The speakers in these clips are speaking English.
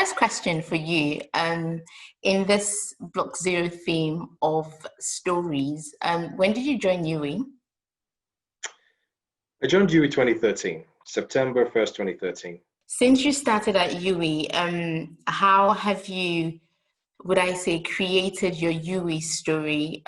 first question for you, in this Block Zero theme of stories, when did you join UWE? I joined UWE 2013, September 1st, 2013. Since you started at UWE, how have you, would I say, created your UWE story?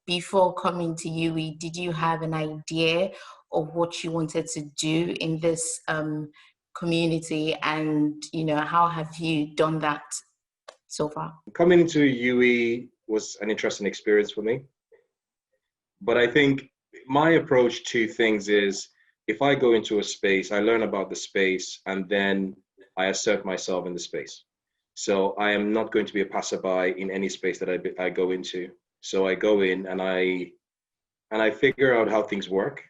Before coming to UWE, did you have an idea of what you wanted to do in this community, and how have you done that so far? Coming to UWE was an interesting experience for me, but I think my approach to things is, if I go into a space, I learn about the space, and then I assert myself in the space. So I am not going to be a passerby in any space that I go into. So I go in and I figure out how things work,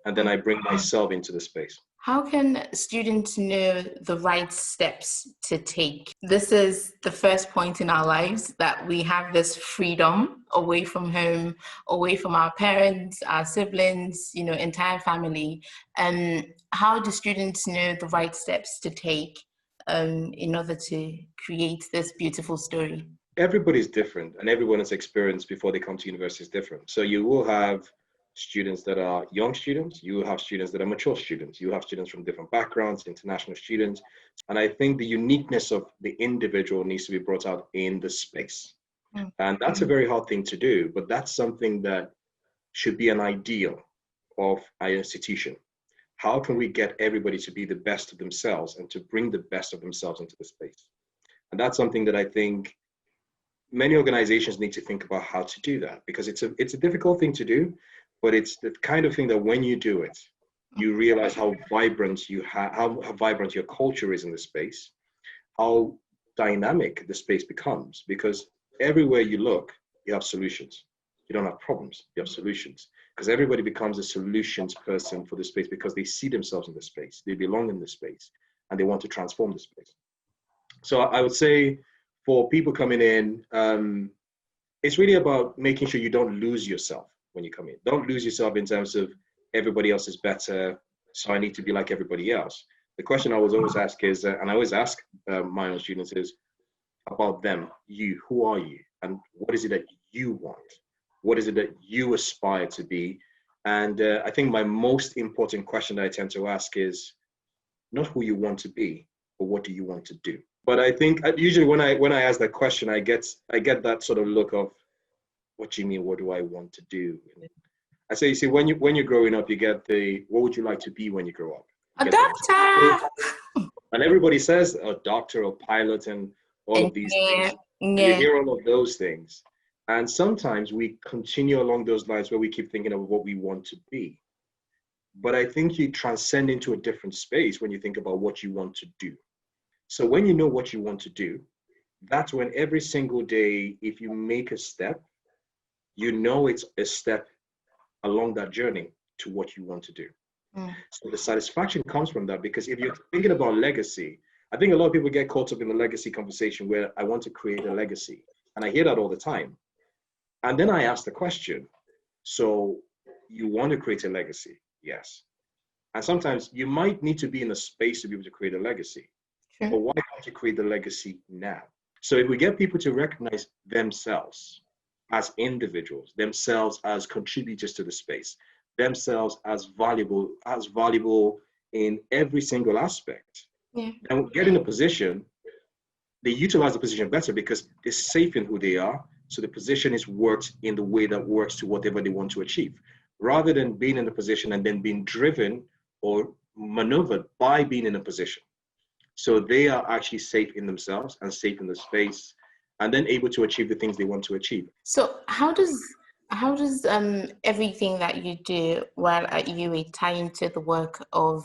and then I bring myself into the space. How can students know the right steps to take? This is the first point in our lives that we have this freedom away from home, away from our parents, our siblings, entire family. How do students know the right steps to take in order to create this beautiful story? Everybody's different, and everyone's experience before they come to university is different. So you will have students that are young students, you will have students that are mature students, you have students from different backgrounds, international students. And I think the uniqueness of the individual needs to be brought out in the space. And that's a very hard thing to do, but that's something that should be an ideal of our institution. How can we get everybody to be the best of themselves and to bring the best of themselves into the space? And that's something that I think many organizations need to think about how to do that, because it's a difficult thing to do, but it's the kind of thing that when you do it, you realize how vibrant how vibrant your culture is in the space, how dynamic the space becomes, because everywhere you look, you have solutions. You don't have problems, you have solutions, because everybody becomes a solutions person for the space because they see themselves in the space, they belong in the space, and they want to transform the space. So I would say for people coming in, it's really about making sure you don't lose yourself when you come in. Don't lose yourself in terms of everybody else is better, so I need to be like everybody else. The question I was always ask is, and I always ask my own students, is about them. You, who are you? And what is it that you want? What is it that you aspire to be? And I think my most important question that I tend to ask is not who you want to be, but what do you want to do? But I think usually when I ask that question, I get that sort of look of, what do you mean, what do I want to do? I say, you see, when you're growing up, you get the, what would you like to be when you grow up? A doctor! And everybody says a doctor or pilot and all of these things. Yeah. You hear all of those things. And sometimes we continue along those lines where we keep thinking of what we want to be. But I think you transcend into a different space when you think about what you want to do. So when you know what you want to do, that's when every single day, if you make a step, you know it's a step along that journey to what you want to do. So the satisfaction comes from that, because if you're thinking about legacy, I think a lot of people get caught up in the legacy conversation where I want to create a legacy. And I hear that all the time. And then I ask the question, so you want to create a legacy? Yes. And sometimes you might need to be in a space to be able to create a legacy. Sure. But why can't you create the legacy now? So if we get people to recognize themselves as individuals, themselves as contributors to the space, themselves as valuable in every single aspect, and get in a position, they utilize the position better because they're safe in who they are. So the position is worked in the way that works to whatever they want to achieve, rather than being in a position and then being driven or maneuvered by being in a position. So they are actually safe in themselves and safe in the space, and then able to achieve the things they want to achieve. So how does everything that you do while at UWE tie into the work of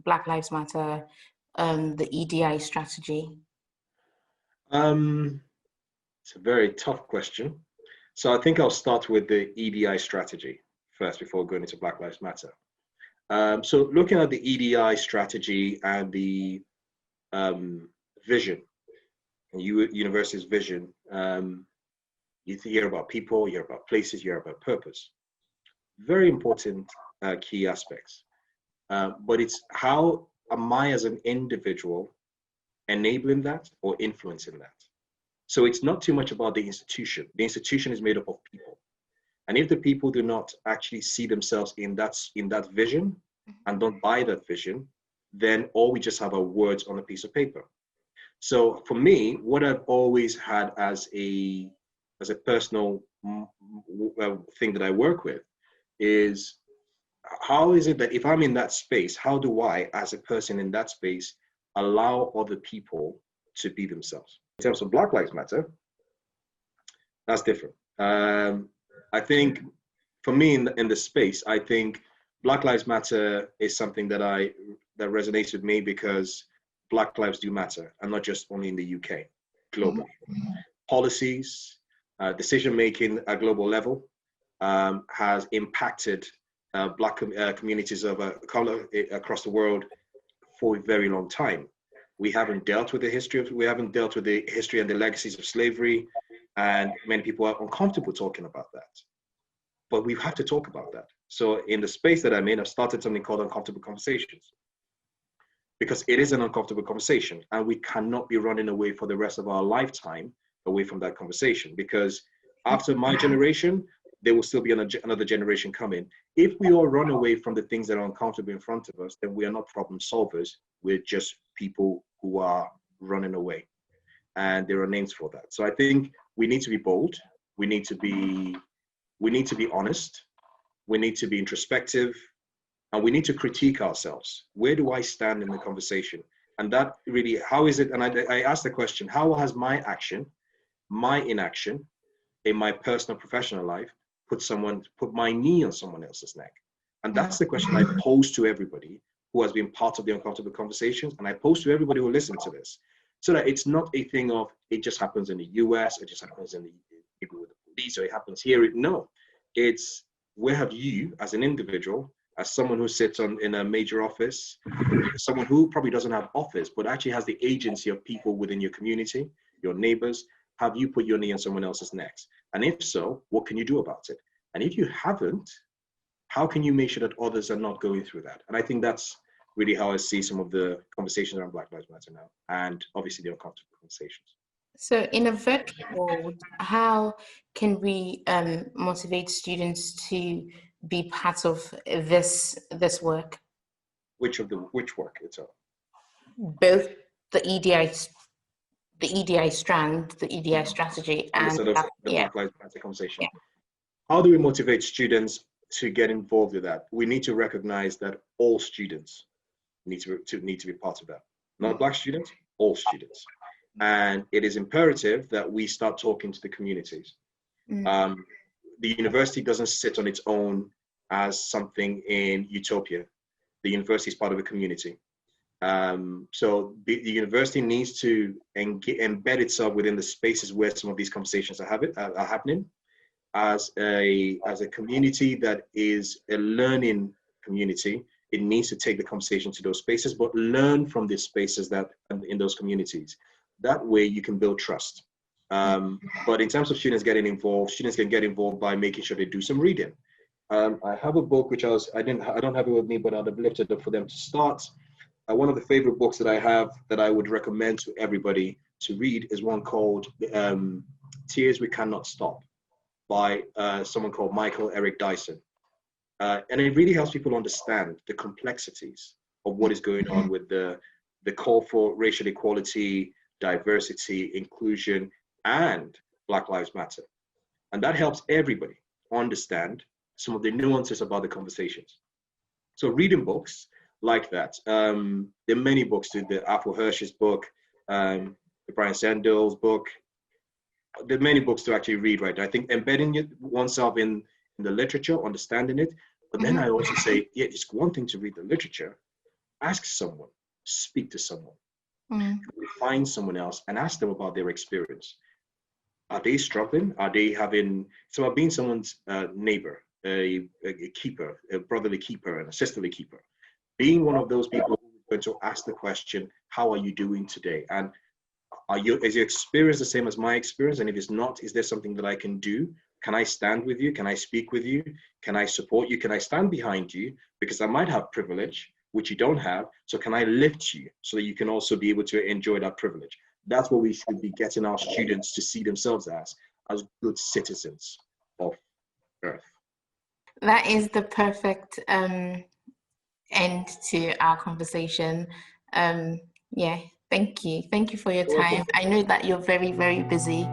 Black Lives Matter, the EDI strategy? It's a very tough question. So I think I'll start with the EDI strategy first before going into Black Lives Matter. So looking at the EDI strategy and the vision, university's vision, you hear about people, you hear about places, you hear about purpose. Very important key aspects. But it's how am I as an individual enabling that or influencing that. So it's not too much about the institution. The institution is made up of people. And if the people do not actually see themselves in that vision and don't buy that vision, then all we just have are words on a piece of paper. So for me, what I've always had as a personal thing that I work with is, how is it that if I'm in that space, how do I, as a person in that space, allow other people to be themselves? In terms of Black Lives Matter, that's different. I think for me in the space, I think Black Lives Matter is something that resonates with me because Black lives do matter, and not just only in the UK, globally. Policies, decision-making at global level has impacted Black communities of color across the world for a very long time. We haven't dealt with the history and the legacies of slavery, and many people are uncomfortable talking about that. But we have to talk about that. So in the space that I'm in, I've started something called Uncomfortable Conversations, because it is an uncomfortable conversation, and we cannot be running away for the rest of our lifetime away from that conversation, because after my generation, there will still be another generation coming. If we all run away from the things that are uncomfortable in front of us, then we are not problem solvers. We're just people who are running away. And there are names for that. So I think we need to be bold. We need to be honest. We need to be introspective. And we need to critique ourselves. Where do I stand in the conversation? And that really, how is it? And I asked the question, how has my action, my inaction in my personal professional life put my knee on someone else's neck? And that's the question I pose to everybody who has been part of the Uncomfortable Conversations. And I pose to everybody who listens to this, so that it's not a thing of, it just happens in the US, it just happens in the people with the police, or it happens here. No, it's, where have you as an individual, as someone who sits in a major office, someone who probably doesn't have office, but actually has the agency of people within your community, your neighbors, have you put your knee on someone else's necks? And if so, what can you do about it? And if you haven't, how can you make sure that others are not going through that? And I think that's really how I see some of the conversations around Black Lives Matter now, and obviously the uncomfortable conversations. So in a virtual world, how can we motivate students to be part of this work? Which work itself? Both the EDI strand, the EDI strategy, and sort of the Black Lives Matter conversation. Yeah. How do we motivate students to get involved with that? We need to recognize that all students need to be part of that. Not Black students, all students. And it is imperative that we start talking to the communities. The university doesn't sit on its own as something in utopia. The university is part of a community. So the university needs to embed itself within the spaces where some of these conversations are happening, as a community that is a learning community. It needs to take the conversation to those spaces, but learn from the spaces that in those communities. That way you can build trust. But in terms of students getting involved, students can get involved by making sure they do some reading. I have a book which I don't have it with me, but I'd have lifted up for them to start. One of the favorite books that I have that I would recommend to everybody to read is one called Tears We Cannot Stop, by someone called Michael Eric Dyson. And it really helps people understand the complexities of what is going on with the call for racial equality, diversity, inclusion, and Black Lives Matter. And that helps everybody understand some of the nuances about the conversations. So reading books like that, there are many books, the Afua Hirsch's book, the Brian Sandel's book. There are many books to actually read right now. I think embedding oneself in the literature, understanding it, but then I also say, yeah, it's one thing to read the literature. Ask someone, speak to someone, find someone else and ask them about their experience. Are they struggling? Are they having, so I've been someone's neighbor, a keeper, a brotherly keeper and a sisterly keeper. Being one of those people who are going to ask the question, how are you doing today? And is your experience the same as my experience? And if it's not, is there something that I can do? Can I stand with you? Can I speak with you? Can I support you? Can I stand behind you? Because I might have privilege, which you don't have. So can I lift you so that you can also be able to enjoy that privilege? That's what we should be getting our students to see themselves as good citizens of Earth. That is the perfect end to our conversation. Yeah, thank you. Thank you for your time. I know that you're very, very busy.